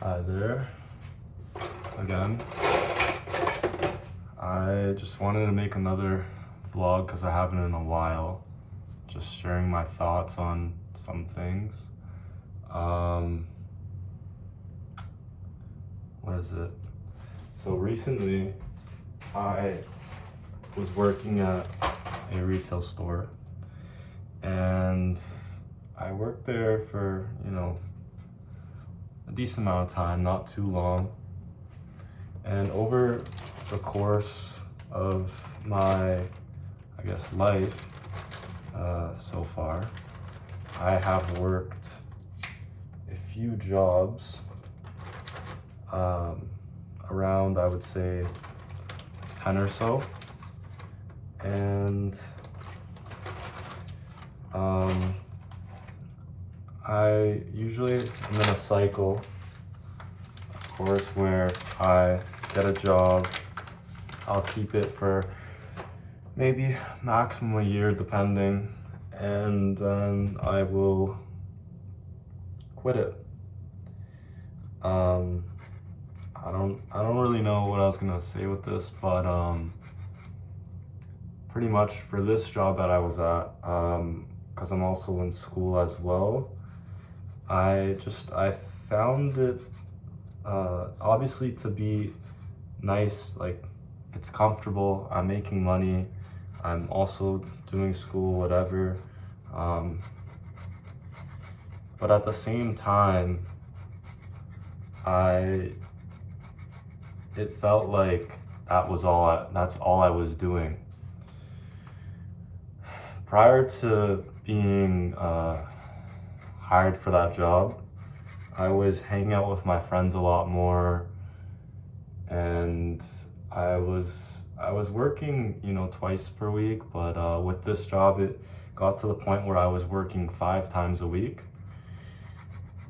Hi there, again. I just wanted to make another vlog because I haven't in a while. Just sharing my thoughts on some things. What is it? So recently, I was working at a retail store and I worked there for, a decent amount of time, not too long. And over the course of my, life so far, I have worked a few jobs around, I would say, 10 or so. And I usually am in a cycle, of course, where I get a job, I'll keep it for maybe maximum a year depending, and then I will quit it. I don't really know what I was gonna say with this, but pretty much for this job that I was at, because I'm also in school as well, I found it obviously to be nice, like it's comfortable, I'm making money, I'm also doing school, whatever, but at the same time, it felt like that's all I was doing. Prior to being hired for that job, I was hanging out with my friends a lot more, and I was working, twice per week, but with this job, it got to the point where I was working 5 times a week,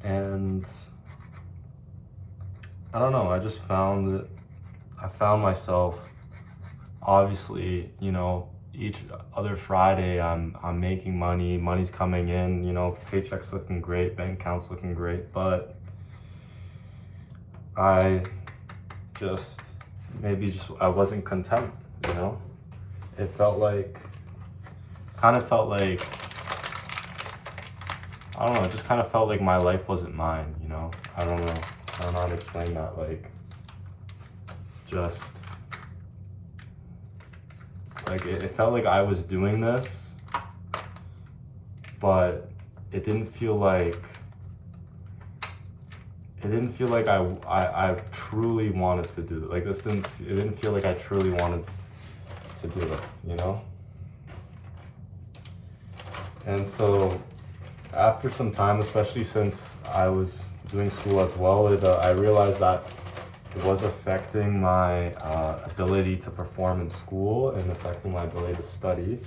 and I don't know, I found myself, obviously, each other Friday I'm making money, money's coming in, paychecks looking great, bank accounts looking great, but I wasn't content, It kind of felt like, I don't know, it just kind of felt like my life wasn't mine, I don't know how to explain that, it felt like I was doing this, but it didn't feel like I truly wanted to do it. It didn't feel like I truly wanted to do it, And so after some time, especially since I was doing school as well, I realized that it was affecting my ability to perform in school and affecting my ability to study.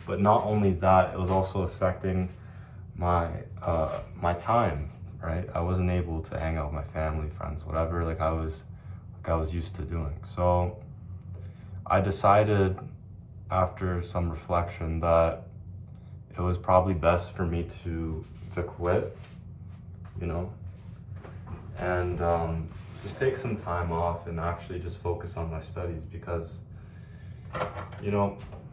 But not only that, it was also affecting my time, right? I wasn't able to hang out with my family, friends, whatever, I was used to doing. So I decided after some reflection that it was probably best for me to quit, and just take some time off and actually just focus on my studies, because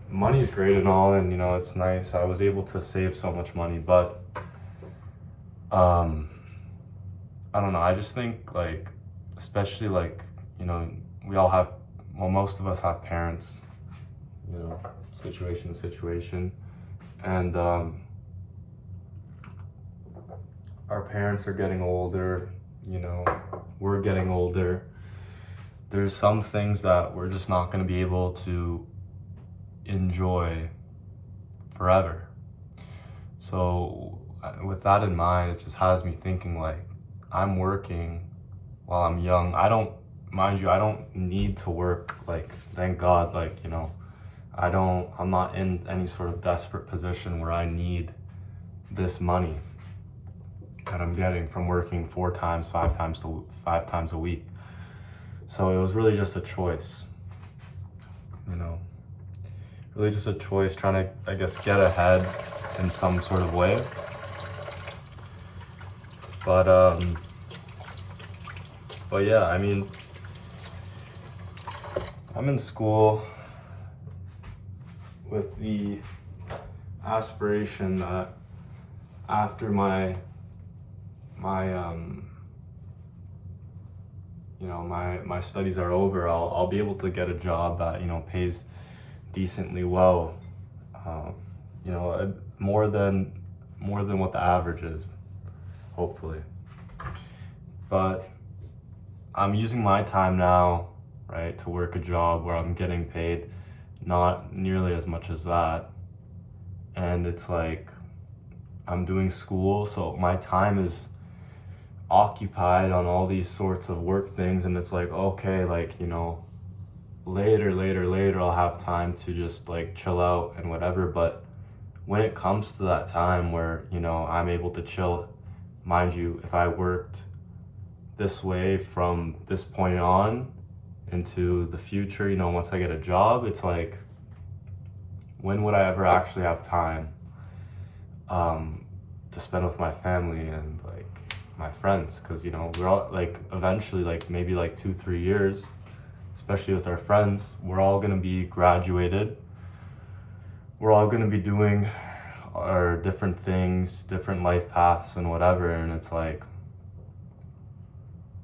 money's great and all, and it's nice. I was able to save so much money, but I don't know, I just think especially we all have, well, most of us have parents, situation to situation, and our parents are getting older, we're getting older. There's some things that we're just not going to be able to enjoy forever. So with that in mind, it just has me thinking I'm working while I'm young. I don't need to work, thank God, I'm not in any sort of desperate position where I need this money that I'm getting from working 4 times, 5 times a week. So it was really just a choice, really just a choice, trying to, get ahead in some sort of way. But But yeah, I mean, I'm in school with the aspiration that after my studies are over, I'll be able to get a job that, you know, pays decently well, um, you know, more than what the average is, hopefully. But I'm using my time now, right, to work a job where I'm getting paid not nearly as much as that. And it's like I'm doing school, so my time is occupied on all these sorts of work things, and it's like, okay, like, you know, later I'll have time to just like chill out and whatever. But when it comes to that time where, you know, I'm able to chill, mind you, if I worked this way from this point on into the future, you know, once I get a job, it's like, when would I ever actually have time to spend with my family and like my friends? Because, you know, we're all like, eventually, like maybe like 2-3 years, especially with our friends, we're all gonna be graduated, we're all gonna be doing our different things, different life paths and whatever, and it's like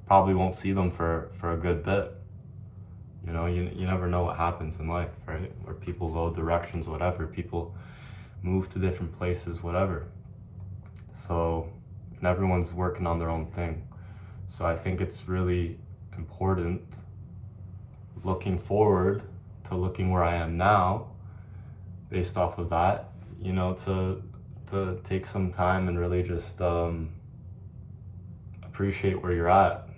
probably won't see them for a good bit. You know, you never know what happens in life, right? Where people go directions, whatever, people move to different places, whatever. So, and everyone's working on their own thing. So I think it's really important, looking forward to looking where I am now, based off of that, you know, to take some time and really just appreciate where you're at,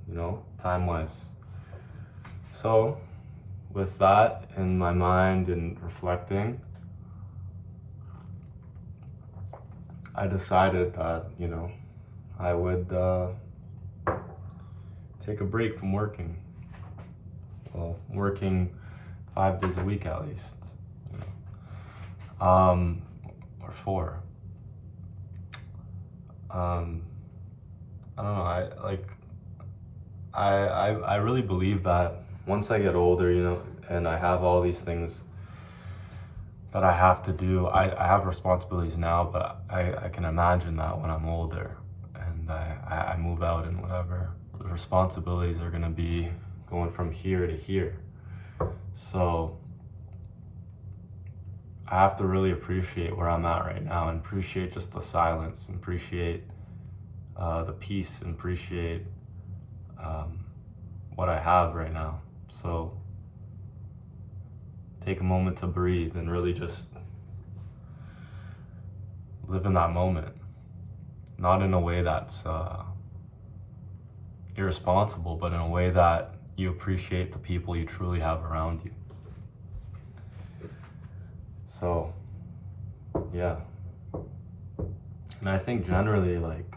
you know, time-wise. So, with that in my mind and reflecting, I decided that, you know, I would take a break from working. Well, working 5 days a week at least, you know, or 4. I don't know. I really believe that once I get older, you know, and I have all these things that I have to do, I have responsibilities now, but I can imagine that when I'm older and I move out and whatever, the responsibilities are gonna be going from here to here. So I have to really appreciate where I'm at right now and appreciate just the silence and appreciate the peace and appreciate what I have right now. So take a moment to breathe and really just live in that moment. Not in a way that's irresponsible, but in a way that you appreciate the people you truly have around you. So, yeah. And I think generally, like,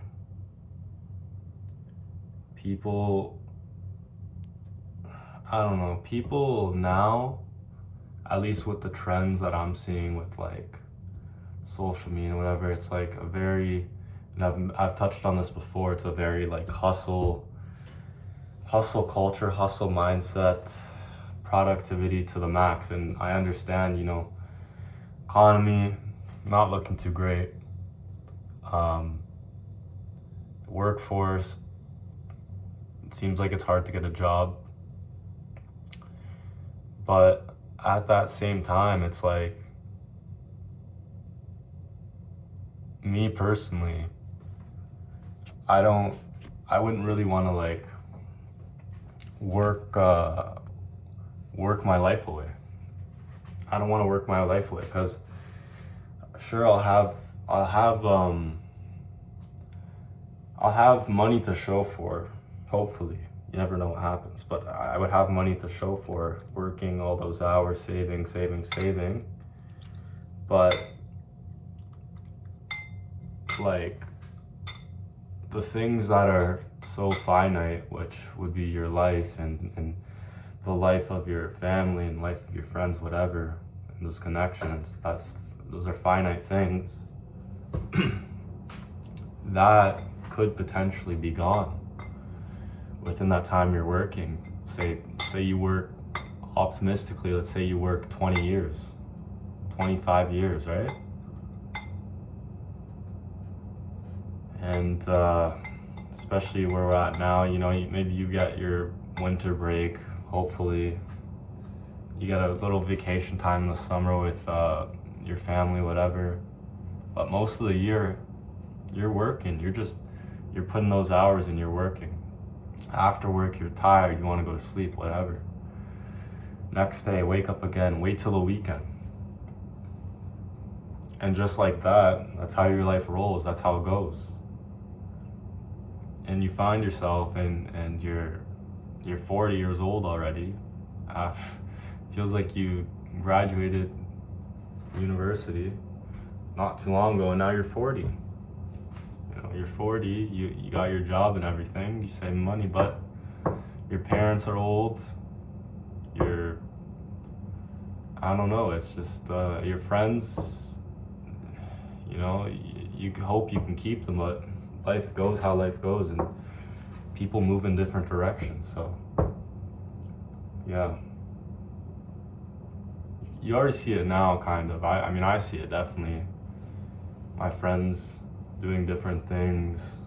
people, I don't know, people now, at least with the trends that I'm seeing with like social media and whatever, it's like a very, and I've touched on this before, it's a very like hustle culture, hustle mindset, productivity to the max. And I understand, you know, economy not looking too great. Workforce, it seems like it's hard to get a job. But at that same time, it's like, me personally, I wouldn't really want to like work my life away. I don't want to work my life away, because sure, I'll have money to show for, hopefully. You never know what happens, but I would have money to show for working all those hours, saving. But like, the things that are so finite, which would be your life and the life of your family and life of your friends, whatever, and those connections, those are finite things that could potentially be gone within that time you're working, say you work optimistically, let's say you work 20 years, 25 years, right? And especially where we're at now, maybe you get your winter break, hopefully. You get a little vacation time in the summer with your family, whatever. But most of the year, you're working. You're putting those hours in, you're working. After work, you're tired, you want to go to sleep, whatever. Next day, wake up again, wait till the weekend. And just like that, that's how your life rolls, that's how it goes. And you find yourself and you're 40 years old already. Feels like you graduated university not too long ago, and now you're 40. You're 40, you got your job and everything, you save money, but your parents are old, I don't know, it's just your friends, you hope you can keep them, but life goes how life goes, and people move in different directions, so yeah. You already see it now, kind of. I mean, I see it definitely. My friends doing different things,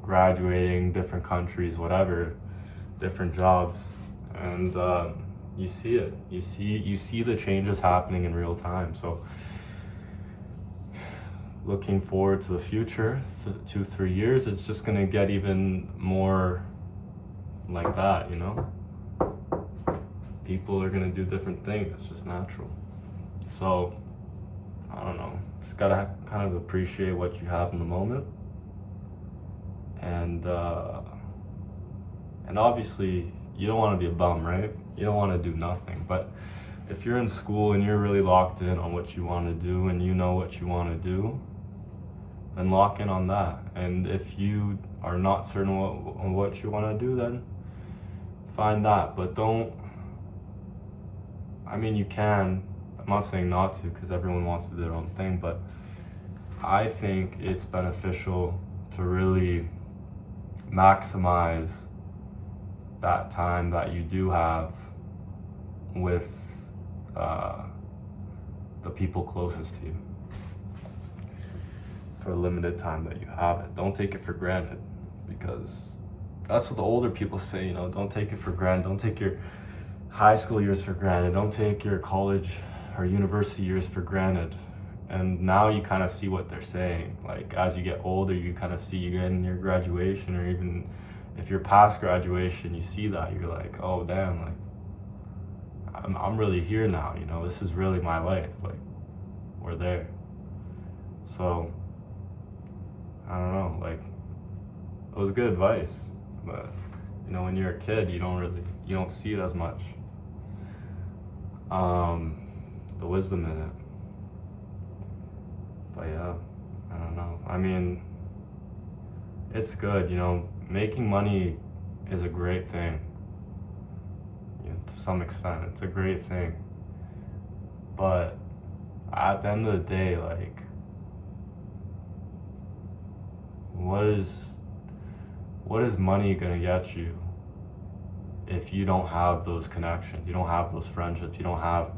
graduating, different countries, whatever, different jobs, and you see it. You see the changes happening in real time. So, looking forward to the future, 2-3 years, it's just gonna get even more like that. People are gonna do different things. It's just natural. So, I don't know, just gotta kind of appreciate what you have in the moment, and obviously you don't want to be a bum, right? You don't want to do nothing, but if you're in school and you're really locked in on what you want to do and you know what you want to do, then lock in on that. And if you are not certain on what you want to do, then find that, but don't, I mean, you can, I'm not saying not to, because everyone wants to do their own thing, but I think it's beneficial to really maximize that time that you do have with the people closest to you for the limited time that you have it. Don't take it for granted, because that's what the older people say, don't take it for granted. Don't take your high school years for granted. Don't take your college or university years for granted. And now you kind of see what they're saying. Like, as you get older, you kind of see you in your graduation, or even if you're past graduation, you see that, you're like, oh damn, like I'm really here now, this is really my life, like we're there. So I don't know, like it was good advice, but when you're a kid, you don't see it as much. The wisdom in it. But yeah, I don't know. I mean, it's good, making money is a great thing. To some extent, it's a great thing. But at the end of the day, like, what is money gonna get you if you don't have those connections, you don't have those friendships, you don't have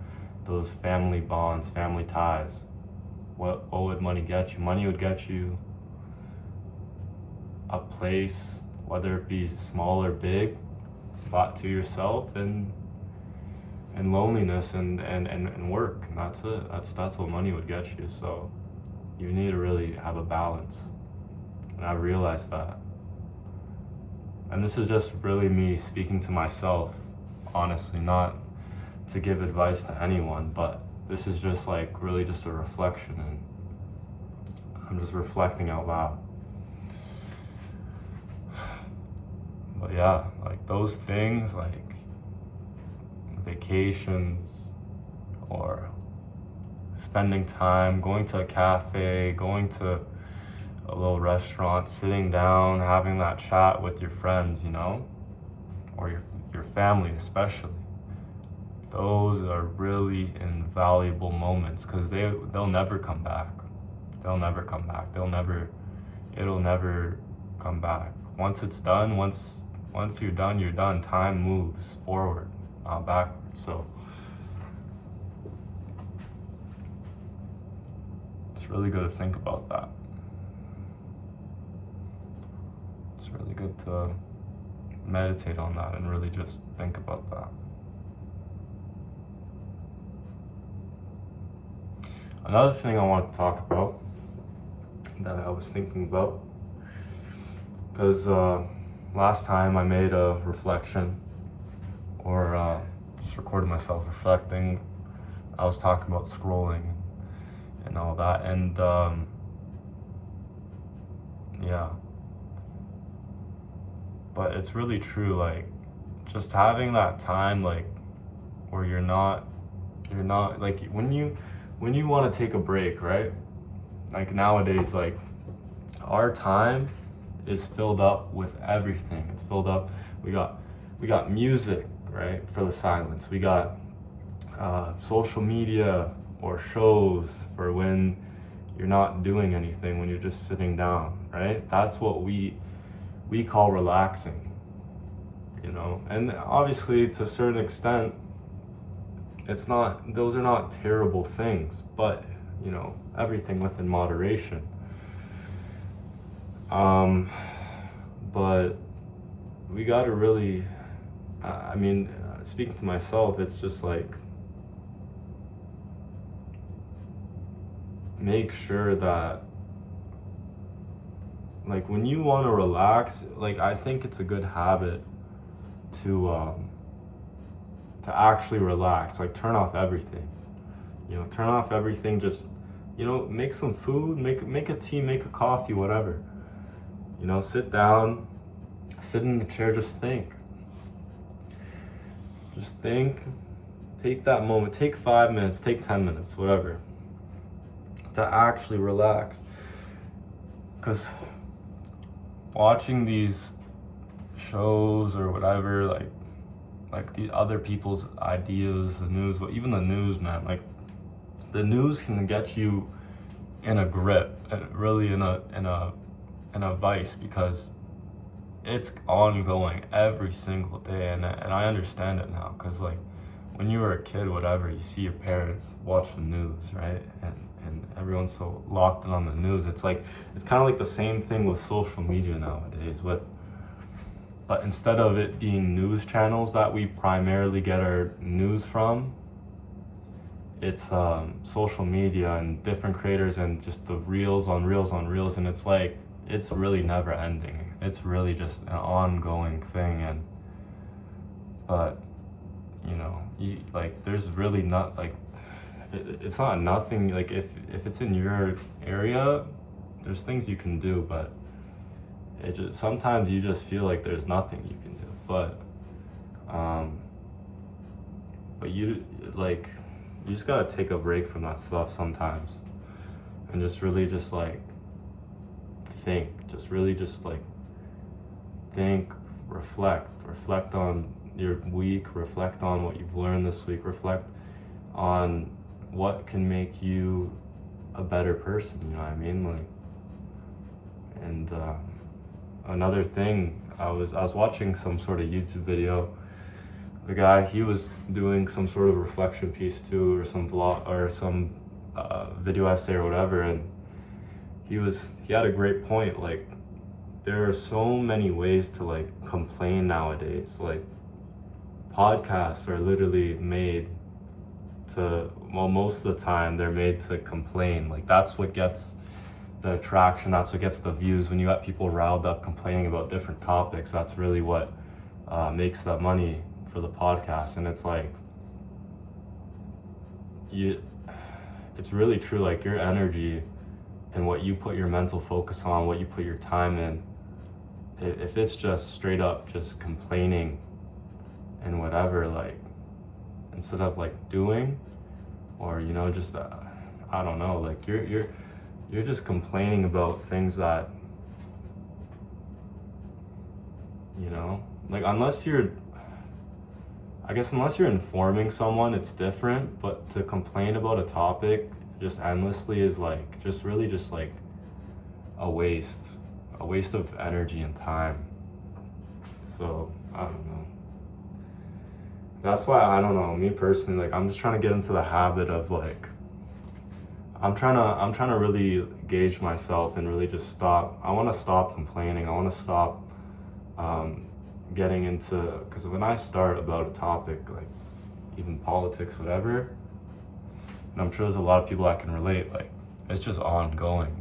those family bonds, family ties? What would money get you? Money would get you a place, whether it be small or big, thought to yourself, and loneliness and work. And that's it. That's what money would get you. So you need to really have a balance. And I realized that. And this is just really me speaking to myself, honestly, not to give advice to anyone, but this is just like really just a reflection, and I'm just reflecting out loud. But yeah, like those things, like vacations or spending time, going to a cafe, going to a little restaurant, sitting down, having that chat with your friends, or your family especially. Those are really invaluable moments, because they'll never come back. It'll never come back. Once it's done, once once you're done, you're done. Time moves forward, not backwards. So it's really good to think about that. It's really good to meditate on that and really just think about that. Another thing I want to talk about that I was thinking about, because last time I made a reflection, or just recorded myself reflecting, I was talking about scrolling and all that, and yeah, but it's really true, like, just having that time, like, where you're not like, when you want to take a break, right? Like nowadays, like, our time is filled up with everything. It's filled up. We got music, right, for the silence. We got social media or shows for when you're not doing anything, when you're just sitting down, right? That's what we call relaxing, you know? And obviously, to a certain extent, those are not terrible things, but, you know, everything within moderation. But we gotta really, speaking to myself, it's just like, make sure that, like, when you want to relax, like, I think it's a good habit to actually relax, like, turn off everything, just, make some food, make a tea, make a coffee, whatever, sit down, sit in the chair, just think, take that moment, take 5 minutes, take 10 minutes, whatever, to actually relax. Because watching these shows or whatever, like the other people's ideas, the news, even the news, man, like, the news can get you in a grip, and really in a vice, because it's ongoing every single day, and I understand it now, because, like, when you were a kid, whatever, you see your parents watch the news, right, and everyone's so locked in on the news. It's kind of like the same thing with social media nowadays, but instead of it being news channels that we primarily get our news from, it's social media and different creators and just the reels on reels on reels, and it's like, it's really never ending. It's really just an ongoing thing, but there's really not, like, it's not nothing, like, if it's in your area, there's things you can do, but sometimes you just feel like there's nothing you can do, but you just gotta take a break from that stuff sometimes, and just really just like think, reflect on your week, reflect on what you've learned this week, reflect on what can make you a better person, you know what I mean? Like, and another thing, I was watching some sort of YouTube video. The guy, he was doing some sort of reflection piece too, or some vlog, or some video essay or whatever, and he had a great point. Like, there are so many ways to, like, complain nowadays. Like, podcasts are literally made to, well, most of the time they're made to complain. Like, that's what gets the attraction, that's what gets the views. When you got people riled up complaining about different topics, that's really what makes that money for the podcast. And it's like, it's really true, like, your energy and what you put your mental focus on, what you put your time in, if it's just straight up just complaining and whatever, like, instead of, like, doing, or just I don't know, like, you're just complaining about things that, like, unless you're informing someone, it's different, but to complain about a topic just endlessly is, like, just really just, like, a waste of energy and time. So I don't know. That's why I don't know. Me personally, like I'm just trying to get into the habit of like I'm trying to really gauge myself and really just stop. I want to stop complaining. I want to stop getting into, because when I start about a topic like even politics, whatever, and I'm sure there's a lot of people that can relate, like it's just ongoing.